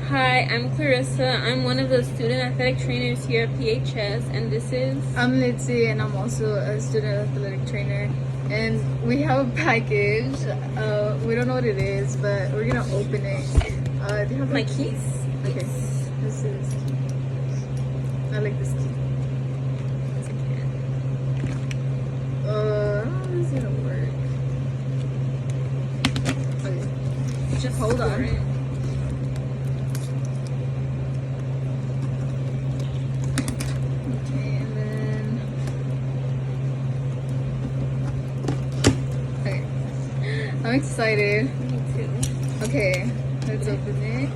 Hi, I'm Clarissa. I'm one of the student athletic trainers here at PHS, and this is... I'm Litzy, and I'm also a student athletic trainer. And we have a package. We don't know what it is, but we're gonna open it. Do you have my keys? Okay. This is. I like this key. How is it gonna work? Okay. Just Hold on. it. Okay, and then. Okay. I'm excited. Me too. Okay, let's open it.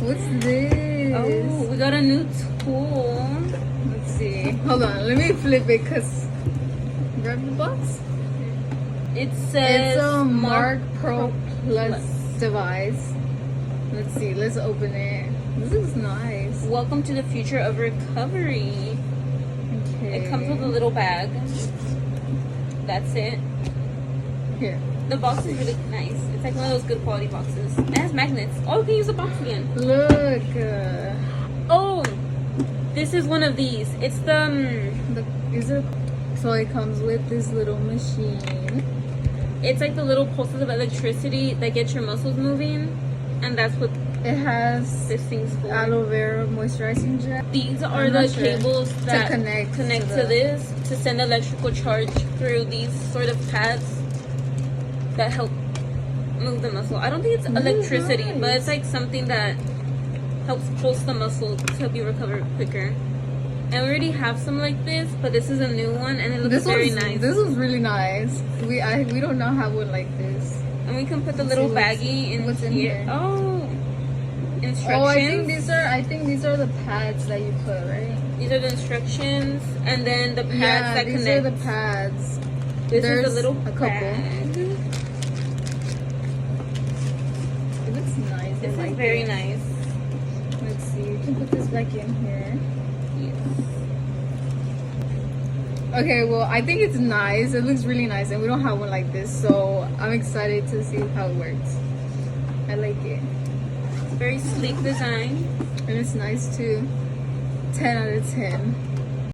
What's this? Oh, we got a new tool. Let's see. Hold on, let me flip it because. Grab the box. It says It's a MarcPro Plus device. Let's see, let's open it. This is nice. Welcome to the future of recovery. Okay. It comes with a little bag. That's it. Here. The box is really nice. It's like one of those good quality boxes. It has magnets. Oh, we can use the box again. Look. Oh, this is one of these. It's So it comes with this little machine. It's like the little pulses of electricity that get your muscles moving, and that's what It has this thing's for. aloe vera moisturizing gel. These are I'm the not sure. cables that connect to to this to send electrical charge through these sort of pads that help move the muscle. I don't think it's electricity, nice. but it's like something that helps pulse the muscle to help you recover quicker. And we already have some like this, but this is a new one, and it looks very nice. This was really nice. We don't know have one like this. And we can put the little baggie in what's in here. here. Oh, instructions. Oh, I think these are the pads that you put, right? These are the instructions, and then the pads that these connect. are the pads. This There's is a little a couple. bag. It looks nice. This I like is very it. nice. Let's see. You can put this back in here. Yes. Okay, well, I think it's nice. It looks really nice, and we don't have one like this, so I'm excited to see how it works. I like it. It's very sleek design. And it's nice too. 10 out of 10.